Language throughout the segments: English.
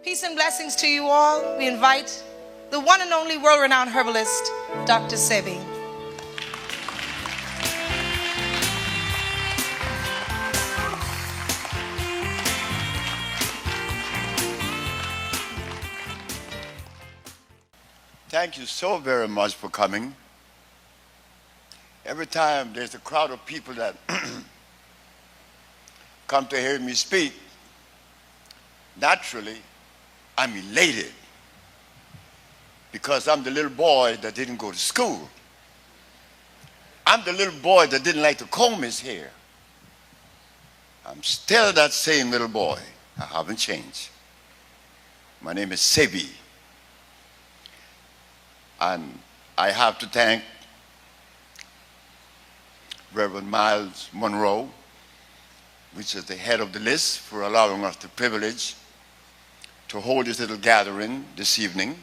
Peace and blessings to you all. We invite the one and only world-renowned herbalist, Dr. Sebi. Thank you so very much for coming. Every time there's a crowd of people that come to hear me speak, naturally, I'm elated because I'm the little boy that didn't go to school. I'm the little boy that didn't like to comb his hair. I'm still that same little boy. I haven't changed. My name is Sebi. And I have to thank Reverend Miles Monroe, which is the head of the list, for allowing us the privilege to hold this little gathering this evening.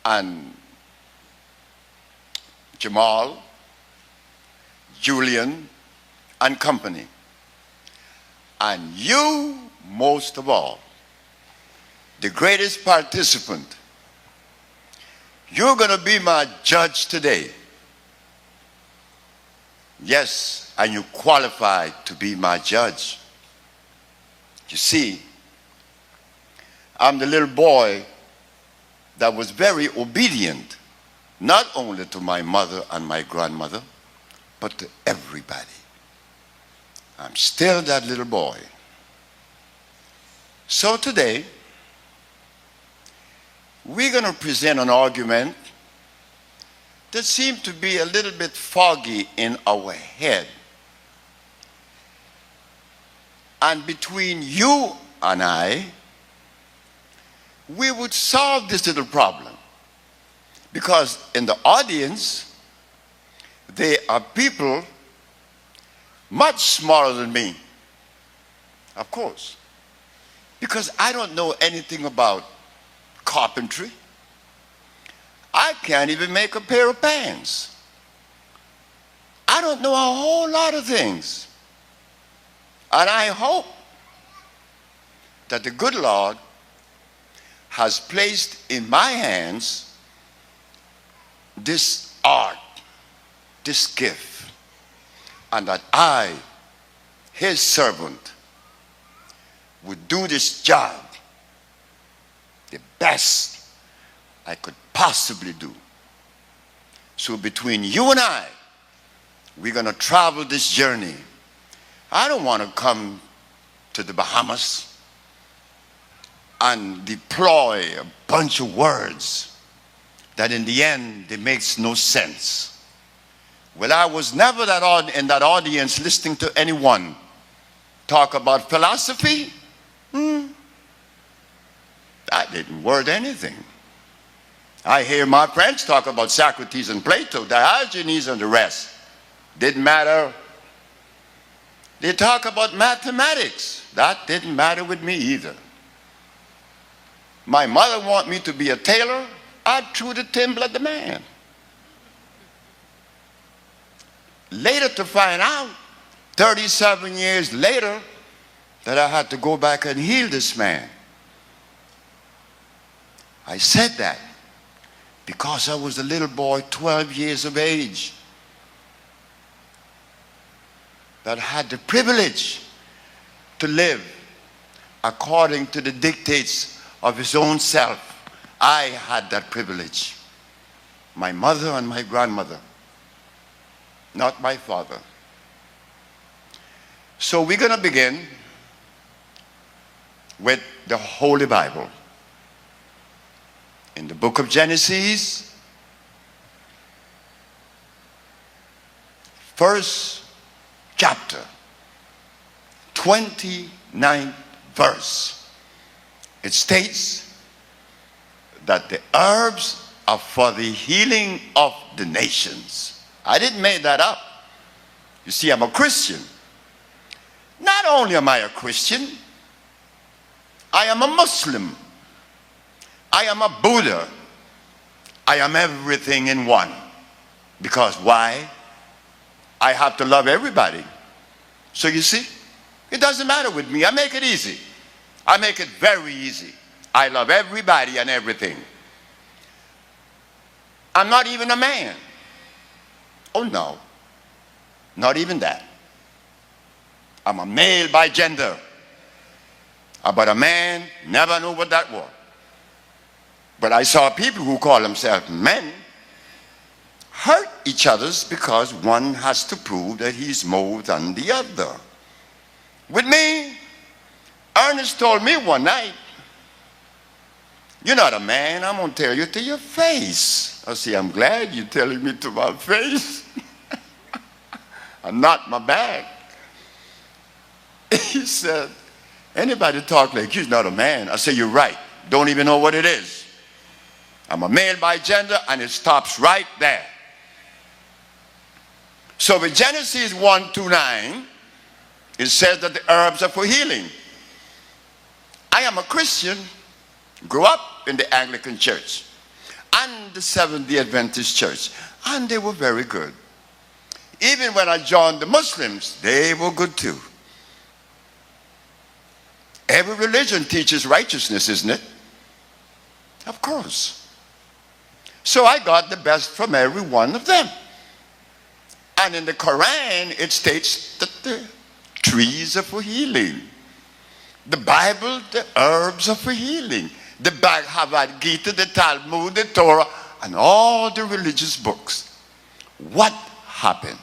And Jamal, Julian, and company. And you, most of all, the greatest participant. You're going to be my judge today. Yes, and you qualified to be my judge. You see, I'm the little boy that was very obedient, not only to my mother and my grandmother, but to everybody. I'm still that little boy. So today, we're going to present an argument that seems to be a little bit foggy in our head. And between you and I, we would solve this little problem. Because in the audience, there are people much smaller than me. Of course. Because I don't know anything about carpentry. I can't even make a pair of pants. I don't know a whole lot of things. And I hope that the good Lord has placed in my hands this art, this gift, and that I, his servant, would do this job the best I could possibly do. So between you and I, we're going to travel this journey. I don't want to come to the Bahamas and deploy a bunch of words that in the end, it makes no sense. Well, I was never in that audience listening to anyone talk about philosophy. That didn't word anything. I hear my friends talk about Socrates and Plato, Diogenes and the rest. Didn't matter. They talk about mathematics. That didn't matter with me either. My mother wanted me to be a tailor. I threw the thimble at the man. Later to find out, 37 years later, that I had to go back and heal this man. I said that because I was a little boy, 12 years of age, that had the privilege to live according to the dictates of his own self. I had that privilege. My mother and my grandmother, not my father. So we're going to begin with the Holy Bible. In the book of Genesis, first chapter, 29th verse, it states that the herbs are for the healing of the nations. I didn't make that up. You see, I'm a Christian. Not only am I a Christian, I am a Muslim. I am a Buddha. I am everything in one. Because why? I have to love everybody. So you see, it doesn't matter with me. I make it easy. I make it very easy. I love everybody and everything. I'm not even a man. Oh no, not even that. I'm a male by gender. But a man, never knew what that was. But I saw people who call themselves men hurt each other because one has to prove that he's more than the other. With me, Ernest told me one night, "You're not a man, I'm going to tell you to your face." I said, "I'm glad you're telling me to my face and not my back." He said, "Anybody talk like you's not a man." I said, "You're right. Don't even know what it is. I'm a male by gender," and it stops right there. So with Genesis 1:2-9, it says that the herbs are for healing. I am a Christian, grew up in the Anglican Church and the Seventh-day Adventist Church, and they were very good. Even when I joined the Muslims, they were good too. Every religion teaches righteousness, isn't it? Of course. So I got the best from every one of them. And in the Quran, it states that the trees are for healing. The Bible, the herbs are for healing. The Bhagavad Gita, the Talmud, the Torah, and all the religious books. What happened?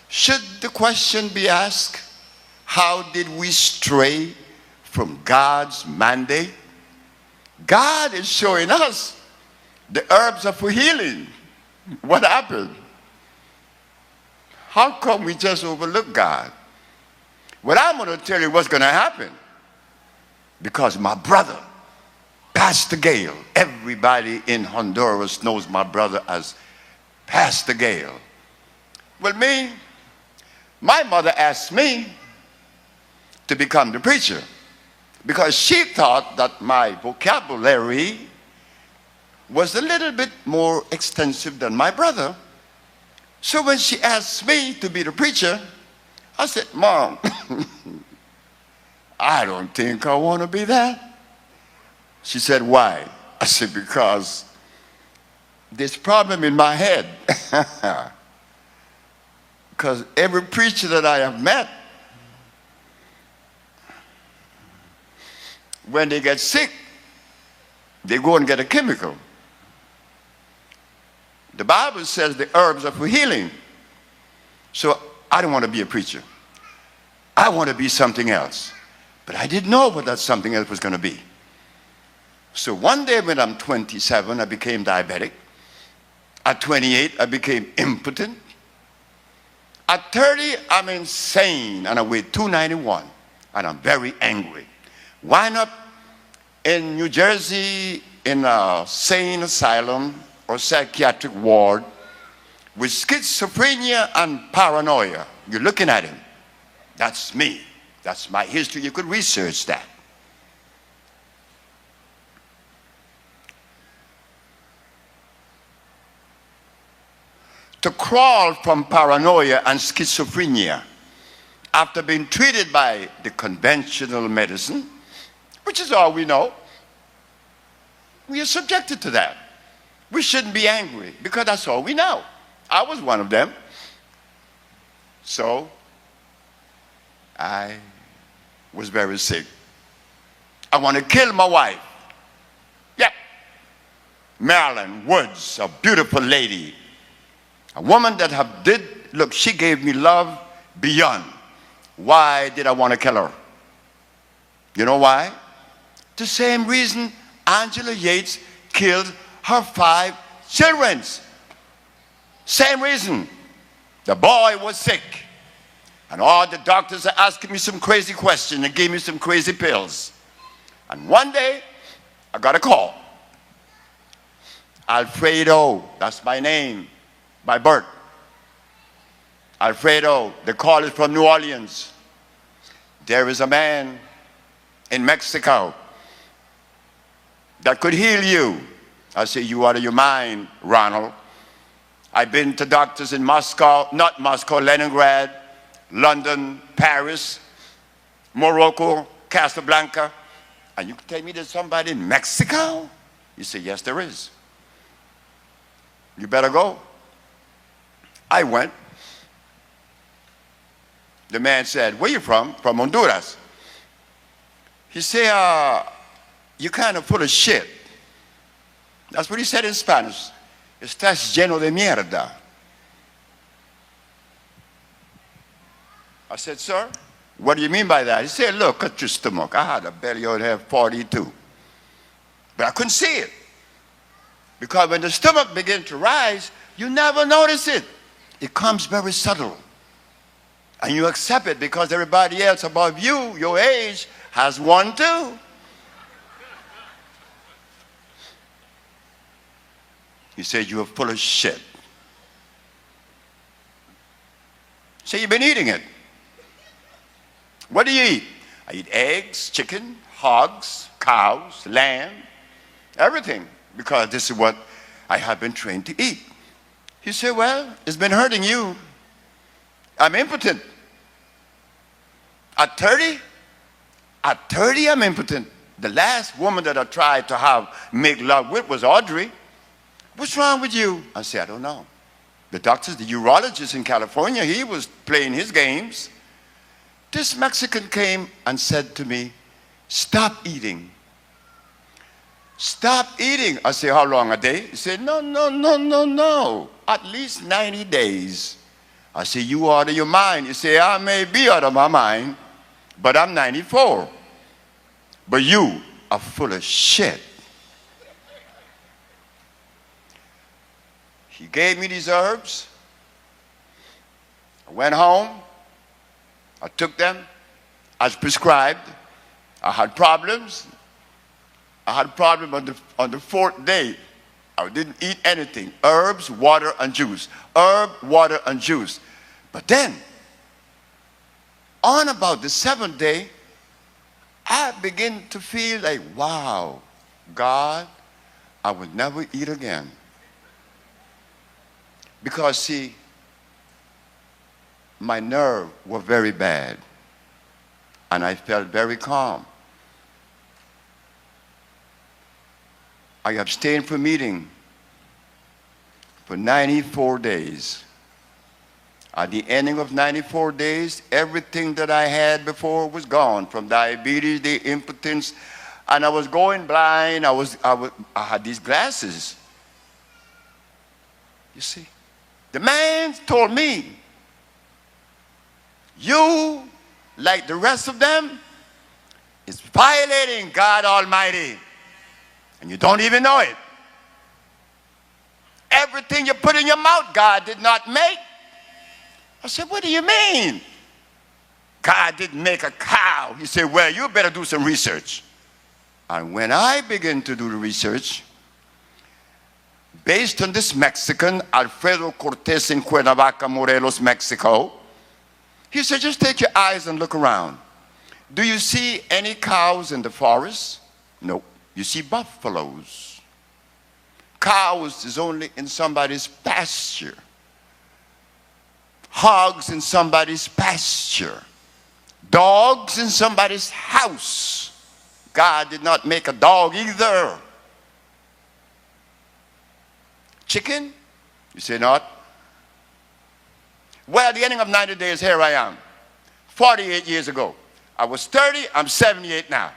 Should the question be asked, how did we stray from God's mandate? God is showing us the herbs are for healing. What happened? How come we just overlook God? Well, I'm going to tell you what's going to happen. Because my brother, Pastor Gale, everybody in Honduras knows my brother as Pastor Gale. Well, my mother asked me to become the preacher because she thought that my vocabulary was a little bit more extensive than my brother. So when she asked me to be the preacher, I said, "Mom, I don't think I want to be that." She said, "Why?" I said, "Because this problem in my head." Because every preacher that I have met, when they get sick, they go and get a chemical. The Bible says the herbs are for healing. So I don't want to be a preacher. I want to be something else. But I didn't know what that something else was going to be. So one day when I'm 27, I became diabetic. At 28, I became impotent. At 30, I'm insane, and I weigh 291, and I'm very angry. Wind up in New Jersey in a sane asylum or psychiatric ward with schizophrenia and paranoia. You're looking at him. That's me. That's my history. You could research that. To crawl from paranoia and schizophrenia after being treated by the conventional medicine, which is all we know, we are subjected to that. We shouldn't be angry because that's all we know. I was one of them. So I was very sick. I want to kill my wife. Yeah. Marilyn Woods, a beautiful lady. A woman that look, she gave me love beyond. Why did I want to kill her? You know why? The same reason Angela Yates killed her 5 children. Same reason. The boy was sick. And all the doctors are asking me some crazy questions and gave me some crazy pills. And one day, I got a call. Alfredo, that's my name, by birth. Alfredo, the call is from New Orleans. There is a man in Mexico that could heal you. I say, you out of your mind, Ronald. I've been to doctors in Moscow, not Moscow, Leningrad, London, Paris, Morocco, Casablanca, and you can tell me there's somebody in Mexico? You say, yes, there is. You better go. I went. The man said, where you from? From Honduras. He said, you kind of full of shit. That's what he said in Spanish. Estás lleno de mierda. I said, sir, what do you mean by that? He said, look, cut your stomach. I had a belly ought to have 42. But I couldn't see it. Because when the stomach begins to rise, you never notice it. It comes very subtle. And you accept it because everybody else above you, your age, has one too. He said, you are full of shit. So you've been eating it. What do you eat? I eat eggs, chicken, hogs, cows, lamb, everything, because this is what I have been trained to eat. He said, well, it's been hurting you. I'm impotent. At 30, I'm impotent. The last woman that I tried to make love with was Audrey. What's wrong with you? I said, I don't know. The doctors, the urologist in California, he was playing his games. This Mexican came and said to me, stop eating. Stop eating. I said, how long, a day? He said, no. At least 90 days. I said, you out of your mind. He said, I may be out of my mind, but I'm 94. But you are full of shit. He gave me these herbs. I went home. I took them as prescribed. I had problems. I had a problem on the fourth day. I didn't eat anything. Herbs, water, and juice. Herb, water, and juice. But then, on about the seventh day, I began to feel like, wow, God, I will never eat again. Because, see, my nerves were very bad, and I felt very calm. I abstained from eating for 94 days. At the ending of 94 days, everything that I had before was gone, from diabetes, the impotence, and I was going blind. I had these glasses. You see? The man told me, you, like the rest of them, is violating God Almighty. And you don't even know it. Everything you put in your mouth, God did not make. I said, what do you mean? God didn't make a cow. He said, well, you better do some research. And when I began to do the research, based on this Mexican, Alfredo Cortez in Cuernavaca, Morelos, Mexico, he said, just take your eyes and look around. Do you see any cows in the forest? No. You see buffaloes. Cows is only in somebody's pasture. Hogs in somebody's pasture. Dogs in somebody's house. God did not make a dog either. Chicken? You say not? Well, at the ending of 90 days, here I am. 48 years ago. I was 30, I'm 78 now.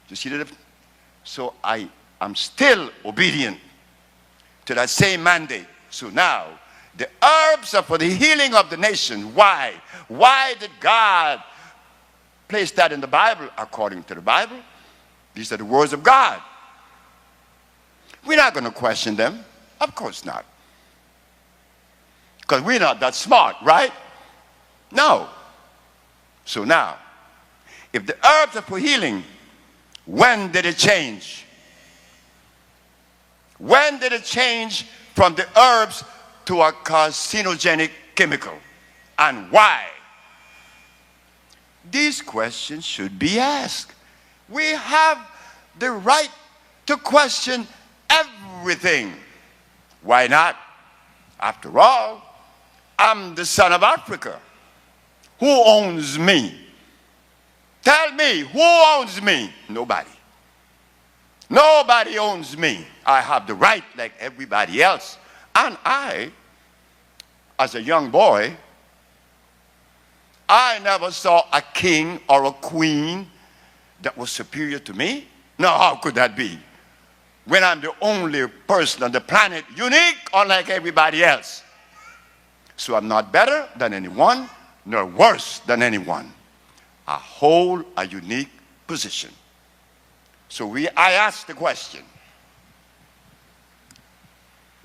You see the difference? So I'm still obedient to that same mandate. So now, the herbs are for the healing of the nation. Why? Why did God place that in the Bible? According to the Bible, these are the words of God. We're not going to question them. Of course not. Because we're not that smart, right? No. So now, if the herbs are for healing, when did it change? When did it change from the herbs to a carcinogenic chemical? And why? These questions should be asked. We have the right to question everything. Why not? After all, I'm the son of Africa. Who owns me? Tell me, who owns me? Nobody. Nobody owns me. I have the right like everybody else. And I, as a young boy, I never saw a king or a queen that was superior to me. No, how could that be? When I'm the only person on the planet, unique, unlike everybody else. So I'm not better than anyone, nor worse than anyone. I hold a unique position. So I ask the question,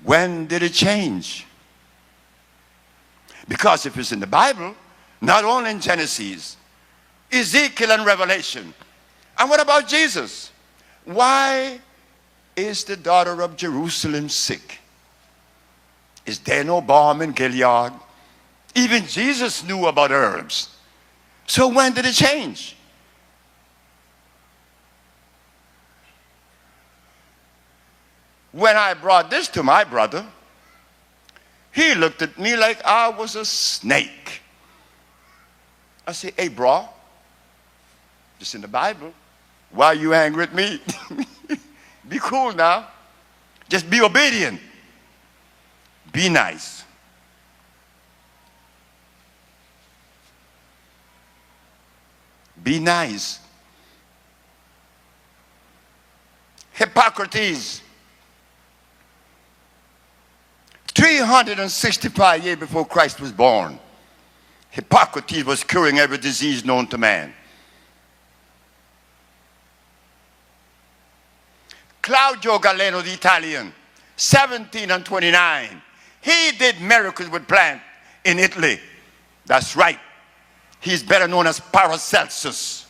when did it change? Because if it's in the Bible, not only in Genesis, Ezekiel and Revelation. And what about Jesus? Why is the daughter of Jerusalem sick? Is there no balm in Gilead? Even Jesus knew about herbs. So when did it change? When I brought this to my brother, he looked at me like I was a snake. I said, hey, bro, it's in the Bible. Why are you angry at me? Be cool now. Just be obedient. Be nice. Be nice. Hippocrates, 365 years before Christ was born, Hippocrates was curing every disease known to man. Claudio Galeno, the Italian, 1729, he did miracles with plants in Italy. That's right. He's better known as Paracelsus.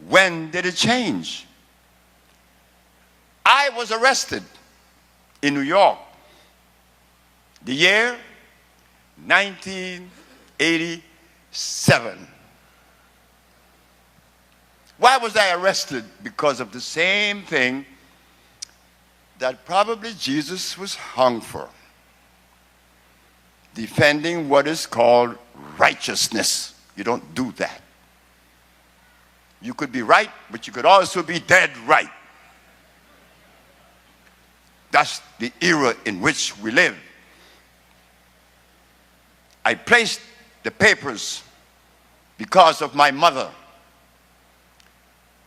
When did it change? I was arrested in New York, the year 1987. Why was I arrested? Because of the same thing that probably Jesus was hung for. Defending what is called righteousness. You don't do that. You could be right, but you could also be dead right. That's the era in which we live. I placed the papers because of my mother.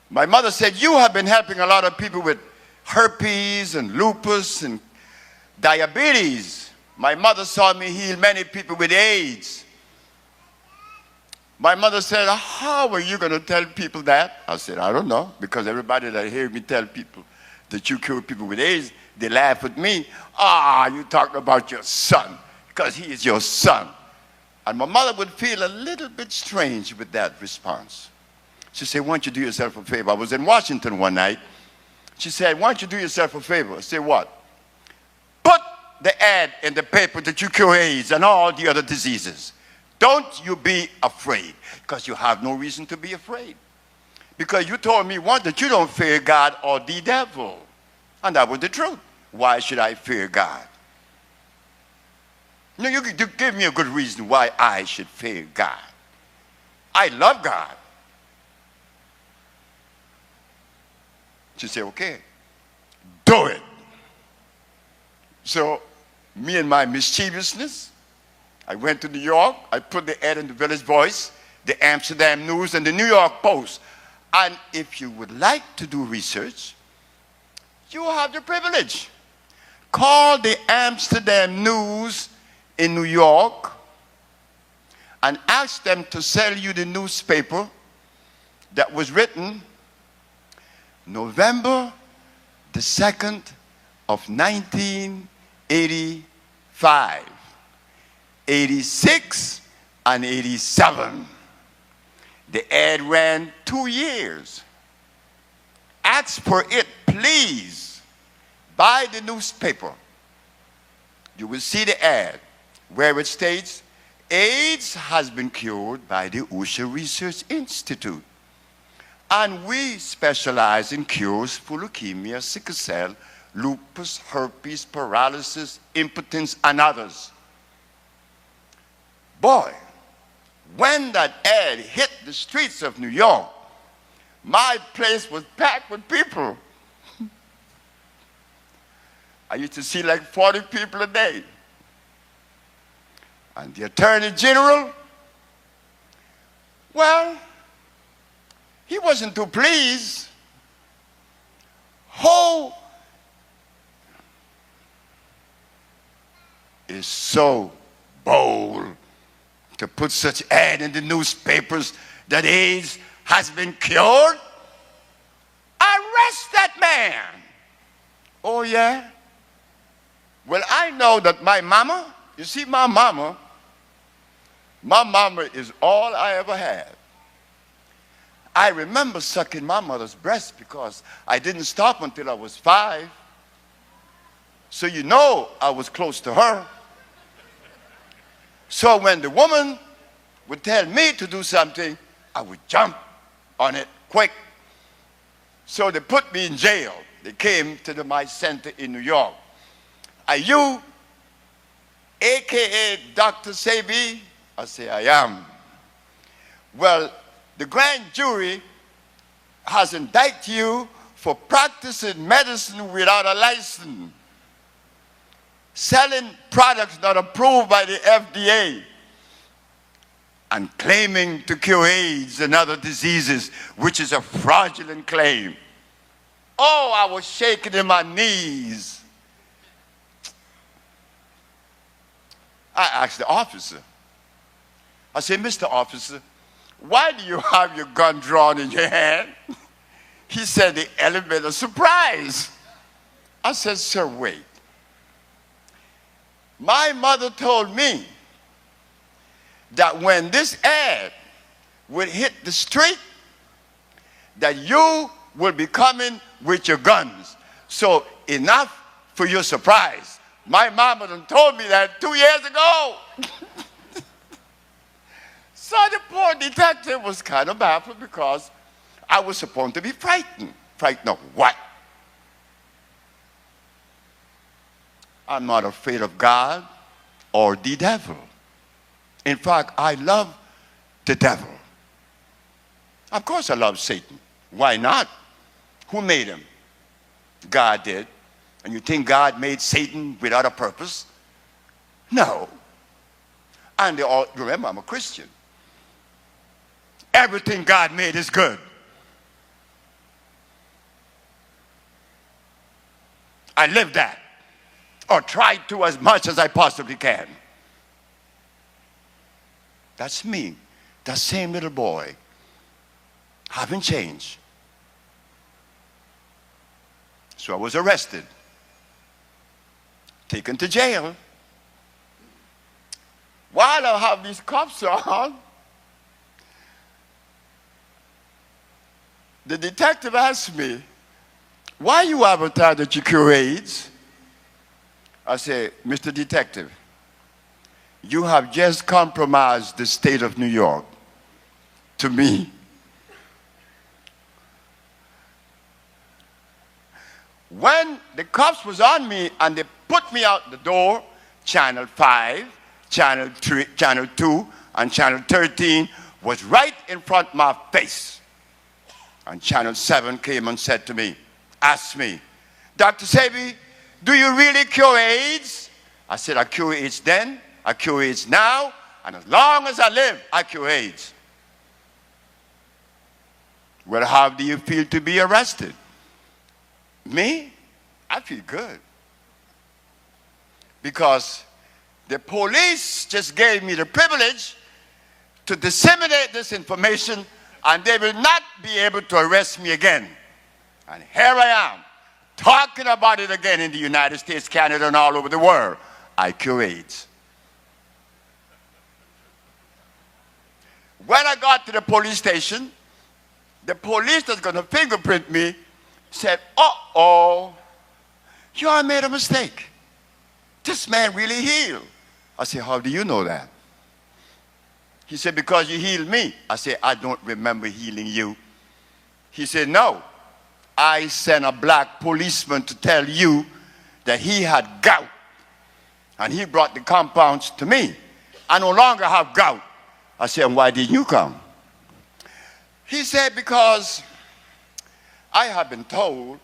My mother said, you have been helping a lot of people with herpes and lupus and diabetes. My mother saw me heal many people with AIDS. My mother said, how are you going to tell people that? I said, I don't know, because everybody that hears me tell people that you cure people with AIDS, they laugh at me. You talking about your son, because he is your son. And my mother would feel a little bit strange with that response. She said, why don't you do yourself a favor? I was in Washington one night. She said, why don't you do yourself a favor? I said, what? Put the ad in the paper that you cure AIDS and all the other diseases. Don't you be afraid, because you have no reason to be afraid. Because you told me once that you don't fear God or the devil. And that was the truth. Why should I fear God? No, you give me a good reason why I should fear God. I love God. She said, okay, do it. So, me and my mischievousness, I went to New York. I put the ad in the Village Voice, the Amsterdam News, and the New York Post. And if you would like to do research, you have the privilege. Call the Amsterdam News in New York and ask them to sell you the newspaper that was written November the 2nd of 1985, 86, and 87. The ad ran 2 years. Ask for it, please. Buy the newspaper. You will see the ad where it states, AIDS has been cured by the Usher Research Institute. And we specialize in cures for leukemia, sickle cell, lupus, herpes, paralysis, impotence, and others. Boy, When that ad hit the streets of New York, my place was packed with people. I used to see like 40 people a day. And the Attorney General, well, he wasn't too pleased. Who is so bold to put such ad in the newspapers that AIDS has been cured? Arrest that man. Oh, yeah? Well, I know that my mama, you see, my mama is all I ever had. I remember sucking my mother's breast because I didn't stop until I was 5. So you know I was close to her. So when the woman would tell me to do something, I would jump on it quick. So they put me in jail. They came to my center in New York. Are you, a.k.a. Dr. Sebi? I say, I am. Well, the grand jury has indicted you for practicing medicine without a license, selling products not approved by the FDA, and claiming to cure AIDS and other diseases, which is a fraudulent claim. Oh, I was shaking in my knees. I asked the officer, I said, Mr. Officer, why do you have your gun drawn in your hand? He said, the element of surprise. I said, sir, wait. My mother told me that when this ad would hit the street, that you will be coming with your guns. So enough for your surprise. My mama done told me that 2 years ago. So the poor detective was kind of baffled because I was supposed to be frightened. Frightened of what? I'm not afraid of God or the devil. In fact, I love the devil. Of course I love Satan. Why not? Who made him? God did. And you think God made Satan without a purpose? No. And they all, remember, I'm a Christian. Everything God made is good. I live that, or try to as much as I possibly can. That's me, that same little boy. Haven't changed. So I was arrested, taken to jail. While I have these cuffs on, the detective asked me, why you advertise that you cure AIDS? I said, Mr. Detective, you have just compromised the state of New York to me. When the cops was on me and they put me out the door, Channel 5, Channel 3, Channel 2, and Channel 13 was right in front of my face. And Channel 7 came and said to me, asked me, Dr. Sebi, do you really cure AIDS? I said, I cure AIDS then, I cure AIDS now, and as long as I live, I cure AIDS. Well, how do you feel to be arrested? Me? I feel good. Because the police just gave me the privilege to disseminate this information, and they will not be able to arrest me again. And here I am, talking about it again in the United States, Canada, and all over the world. I cure AIDS. When I got to the police station, the police that's going to fingerprint me said, uh-oh, you all made a mistake. This man really healed. I said, how do you know that? He said, because you healed me. I said, I don't remember healing you. He said, no. I sent a black policeman to tell you that he had gout. And he brought the compounds to me. I no longer have gout. I said, and why didn't you come? He said, because I have been told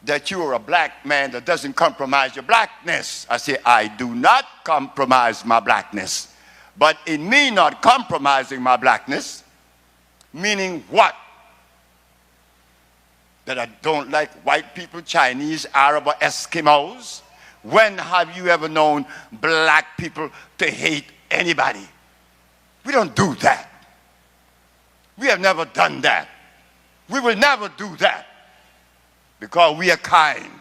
that you are a black man that doesn't compromise your blackness. I said, I do not compromise my blackness. But in me not compromising my blackness, meaning what? That I don't like white people, Chinese, Arab, or Eskimos? When have you ever known black people to hate anybody? We don't do that. We have never done that. We will never do that because we are kind.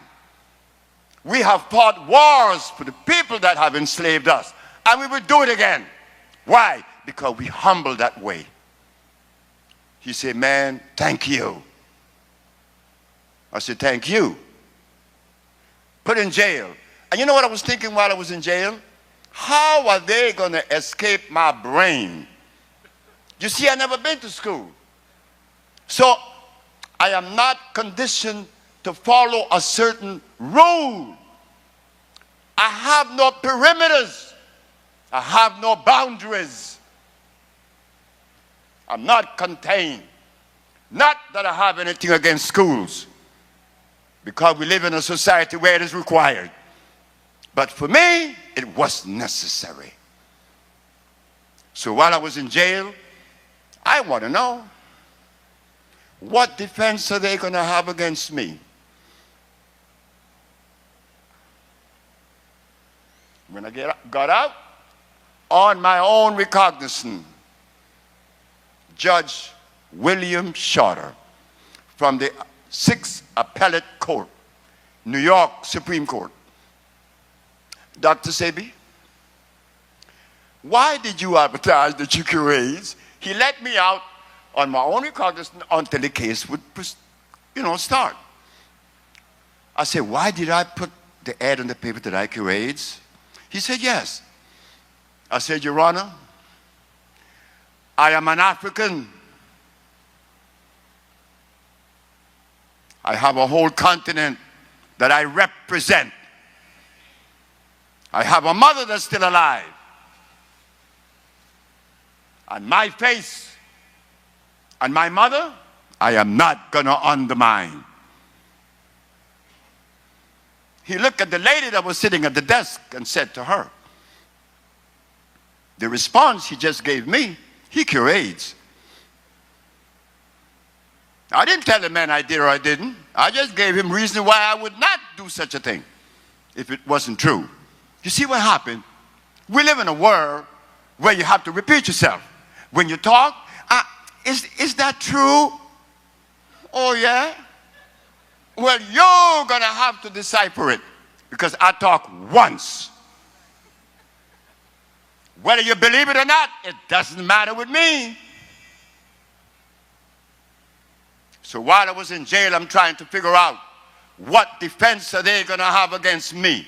We have fought wars for the people that have enslaved us, and we will do it again. Why? Because we humble that way. He said, man, thank you. I said, thank you. Put in jail. And you know what I was thinking while I was in jail? How are they going to escape my brain? You see, I've never been to school. So I am not conditioned to follow a certain rule. I have no perimeters. I have no boundaries. I'm not contained. Not that I have anything against schools, because we live in a society where it is required. But for me, it was necessary. So while I was in jail, I want to know, what defense are they going to have against me? When I got out, on my own recognizance, Judge William Shorter from the 6th Appellate Court, New York Supreme Court. Dr. Sebi, why did you advertise that you cure AIDS? He let me out on my own recognizance until the case would, start. I said, why did I put the ad in the paper that I cure AIDS? He said, yes. I said, Your Honor, I am an African. I have a whole continent that I represent. I have a mother that's still alive. And my face and my mother, I am not going to undermine. He looked at the lady that was sitting at the desk and said to her, the response he just gave me, he cure AIDS. I didn't tell the man I did or I didn't. I just gave him reason why I would not do such a thing if it wasn't true. You see what happened? We live in a world where you have to repeat yourself. When you talk, is that true? Oh, yeah? Well, you're going to have to decipher it because I talk once. Whether you believe it or not, it doesn't matter with me. So while I was in jail, I'm trying to figure out what defense are they going to have against me?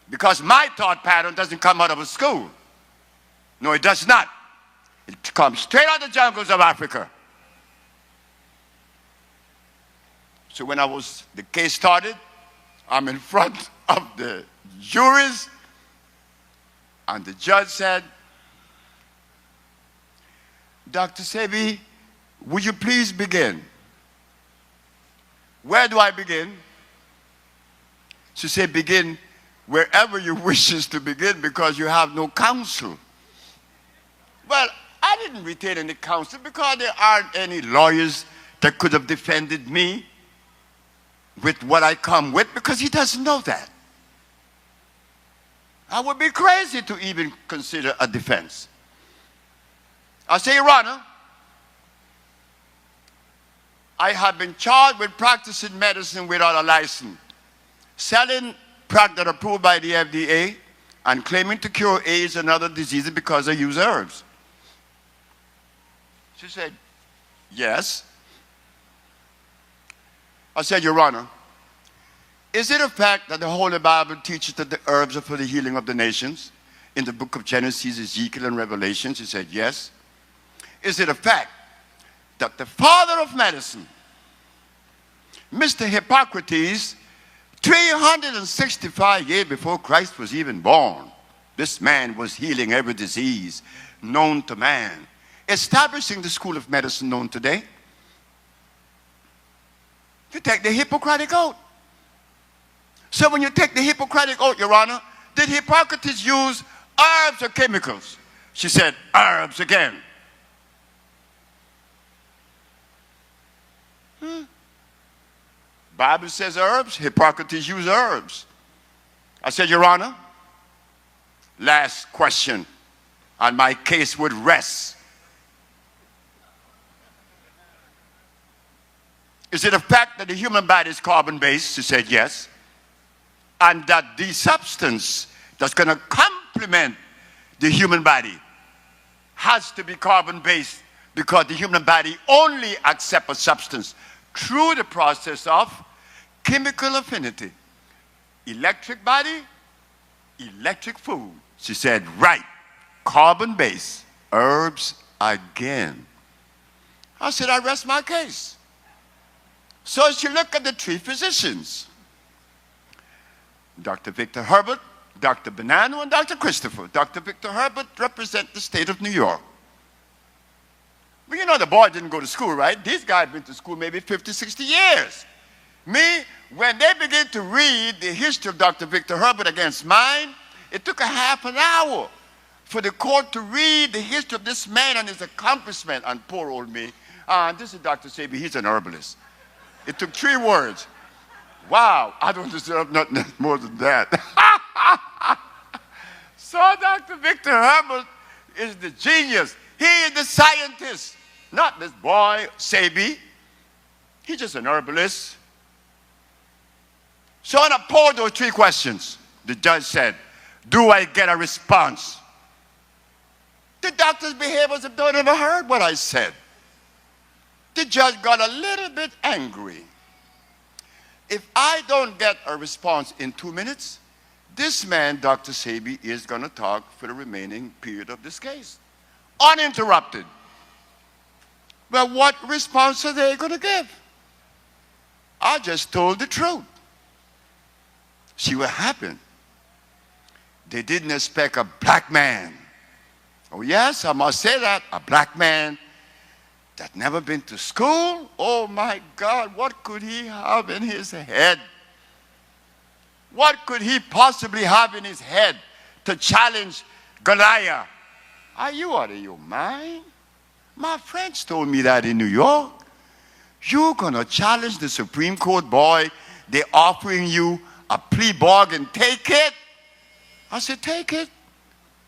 Because my thought pattern doesn't come out of a school. No, it does not. It comes straight out of the jungles of Africa. So when the case started, I'm in front of the juries, and the judge said, Dr. Sebi, would you please begin? Where do I begin? She said, begin wherever you wishes to begin because you have no counsel. Well, I didn't retain any counsel because there aren't any lawyers that could have defended me with what I come with because he doesn't know that. I would be crazy to even consider a defense. I say, Your Honor, I have been charged with practicing medicine without a license, selling products that are approved by the FDA, and claiming to cure AIDS and other diseases because I use herbs. She said, yes. I said, Your Honor, is it a fact that the Holy Bible teaches that the herbs are for the healing of the nations in the book of Genesis, Ezekiel, and Revelation? She said, yes. Is it a fact that the father of medicine, Mr. Hippocrates, 365 years before Christ was even born, this man was healing every disease known to man, establishing the school of medicine known today. You take the Hippocratic Oath. So when you take the Hippocratic Oath, Your Honor, did Hippocrates use herbs or chemicals? She said, herbs again. Bible says herbs, Hippocrates used herbs. I said, Your Honor, last question, and my case would rest. Is it a fact that the human body is carbon-based? She said, yes. And that the substance that's going to complement the human body has to be carbon-based because the human body only accepts a substance through the process of chemical affinity. Electric body, electric food. She said, right, carbon-based, herbs again. I said, I rest my case. So she looked at the three physicians, Dr. Victor Herbert, Dr. Bonanno, and Dr. Christopher. Dr. Victor Herbert represents the state of New York. Well, you know, the boy didn't go to school, right? These guys been to school maybe 50, 60 years. Me, when they began to read the history of Dr. Victor Herbert against mine, it took a half an hour for the court to read the history of this man and his accomplishment. And poor old me. This is Dr. Sebi, he's an herbalist. It took 3 words. Wow, I don't deserve nothing more than that. So Dr. Victor Herbert is the genius. He is the scientist, not this boy, Sebi. He's just an herbalist. So when I posed those 3 questions, the judge said, do I get a response? The doctor's behavior as if they never heard what I said. The judge got a little bit angry. If I don't get a response in 2 minutes, this man, Dr. Sebi, is going to talk for the remaining period of this case, uninterrupted. Well, what response are they going to give? I just told the truth. See what happened? They didn't expect a black man. Oh yes, I must say that, a black man that never been to school. Oh my God, what could he have in his head? What could he possibly have in his head to challenge Goliath? Are you out of your mind? My friends told me that in New York. You're going to challenge the Supreme Court, boy. They're offering you a plea bargain. Take it. I said, take it.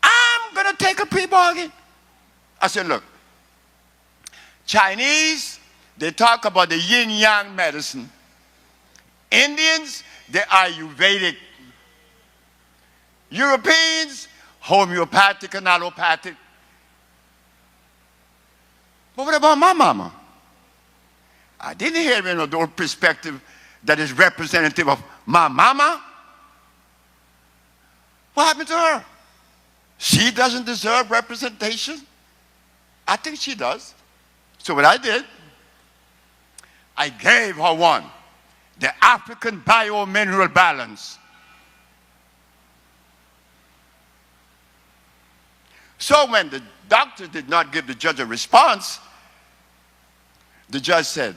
I'm going to take a plea bargain. I said, look, Chinese, they talk about the yin-yang medicine. Indians, they are Ayurvedic. Europeans, homeopathic and allopathic. But what about my mama? I didn't hear any of those perspective that is representative of my mama. What happened to her? She doesn't deserve representation? I think she does. So what I did, I gave her one, the African biomineral balance. So when the doctor did not give the judge a response, the judge said,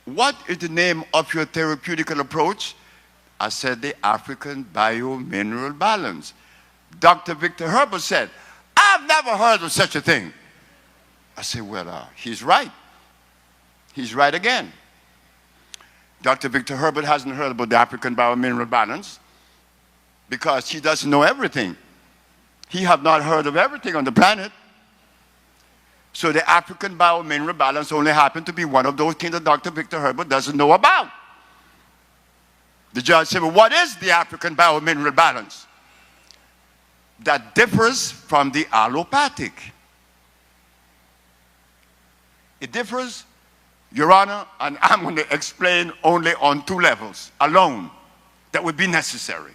what is the name of your therapeutical approach? I said, the African biomineral balance. Dr. Victor Herbert said, I've never heard of such a thing. I said, well, he's right. He's right again. Dr. Victor Herbert hasn't heard about the African biomineral balance because he doesn't know everything. He have not heard of everything on the planet. So the African biomineral balance only happened to be one of those things that Dr. Victor Herbert doesn't know about. The judge said, well, what is the African biomineral balance? That differs from the allopathic. It differs, Your Honor, and I'm going to explain only on 2 levels alone that would be necessary.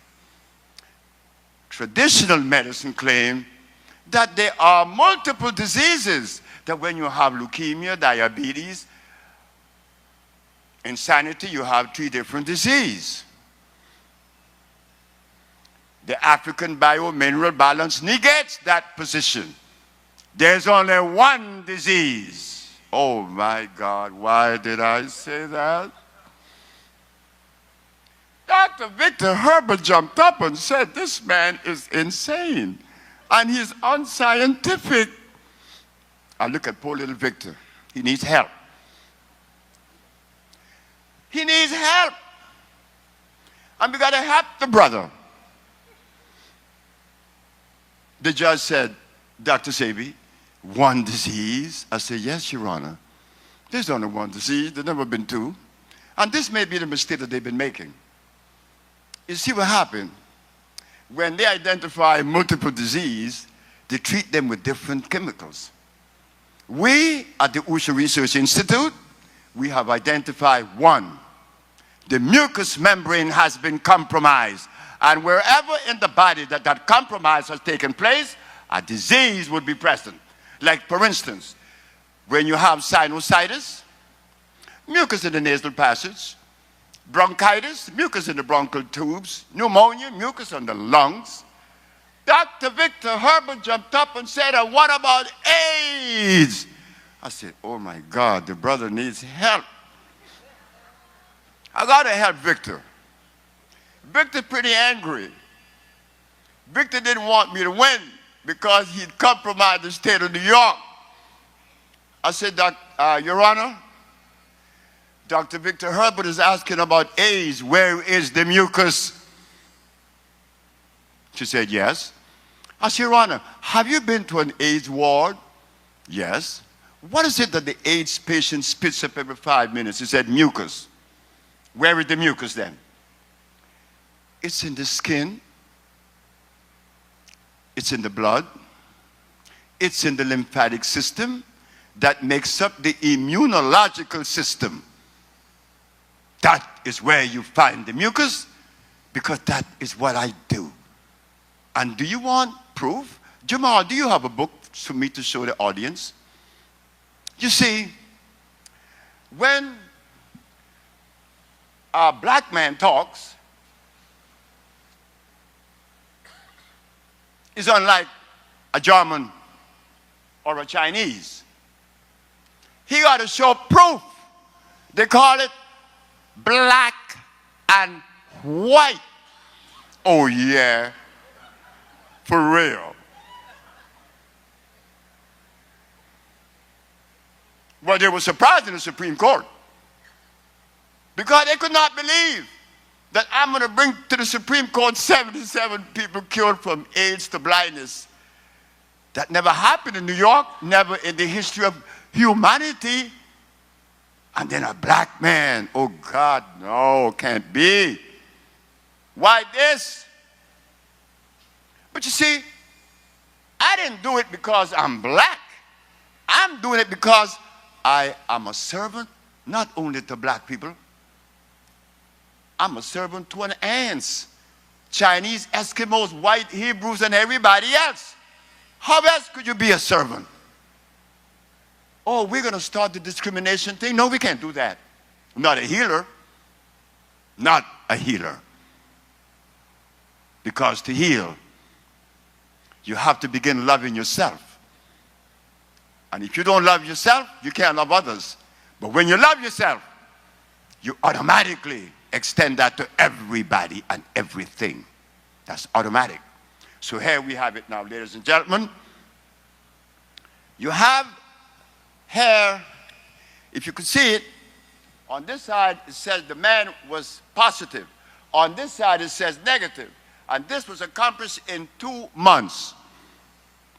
Traditional medicine claims that there are multiple diseases, that when you have leukemia, diabetes, insanity, you have 3 different diseases. The African biomineral balance negates that position There's only one disease. Oh my God, why did I say that? Dr. Victor Herbert jumped up and said, this man is insane and he's unscientific. I look at poor little Victor. He needs help. He needs help. And we got to help the brother. The judge said, Dr. Sebi, one disease? I said, yes, Your Honor. There's only one disease. There's never been two. And this may be the mistake that they've been making. You see what happened? When they identify multiple disease, they treat them with different chemicals. We at the Usha Research Institute, we have identified one. The mucous membrane has been compromised. And wherever in the body that compromise has taken place, a disease would be present. Like, for instance, when you have sinusitis, mucus in the nasal passage, bronchitis, mucus in the bronchial tubes, pneumonia, mucus on the lungs. Dr. Victor Herbert jumped up and said, what about AIDS? I said, oh my God, the brother needs help. I got to help Victor. Victor's pretty angry. Victor didn't want me to win because he'd compromised the state of New York. I said, Your Honor, Dr. Victor Herbert is asking about AIDS. Where is the mucus? She said, yes. I said, Your Honor, have you been to an AIDS ward? Yes. What is it that the AIDS patient spits up every 5 minutes? He said, mucus. Where is the mucus then? It's in the skin. It's in the blood. It's in the lymphatic system that makes up the immunological system. That is where you find the mucus, because that is what I do. And do you want proof? Jamal, do you have a book for me to show the audience? You see, when a black man talks, it's unlike a German or a Chinese. He got to show proof. They call it black and white. Oh yeah, for real. Well, they were surprised in the Supreme Court because they could not believe that I'm going to bring to the Supreme Court 77 people cured from AIDS to blindness. That never happened in New York, never in the history of humanity. And then a black man, oh God, no, can't be. Why this? But you see, I didn't do it because I'm black. I'm doing it because I am a servant, not only to black people. I'm a servant to an ants, Chinese, Eskimos, white Hebrews, and everybody else. How else could you be a servant? Oh, we're going to start the discrimination thing? No, we can't do that. Not a healer. Not a healer. Because to heal, you have to begin loving yourself. And if you don't love yourself, you can't love others. But when you love yourself, you automatically extend that to everybody and everything. That's automatic. So here we have it now, ladies and gentlemen. You have here, if you could see it, on this side it says the man was positive. On this side it says negative. And this was accomplished in 2 months.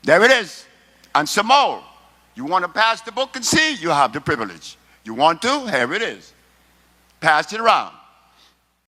There it is. And some more. You want to pass the book and see? You have the privilege. You want to? Here it is. Pass it around.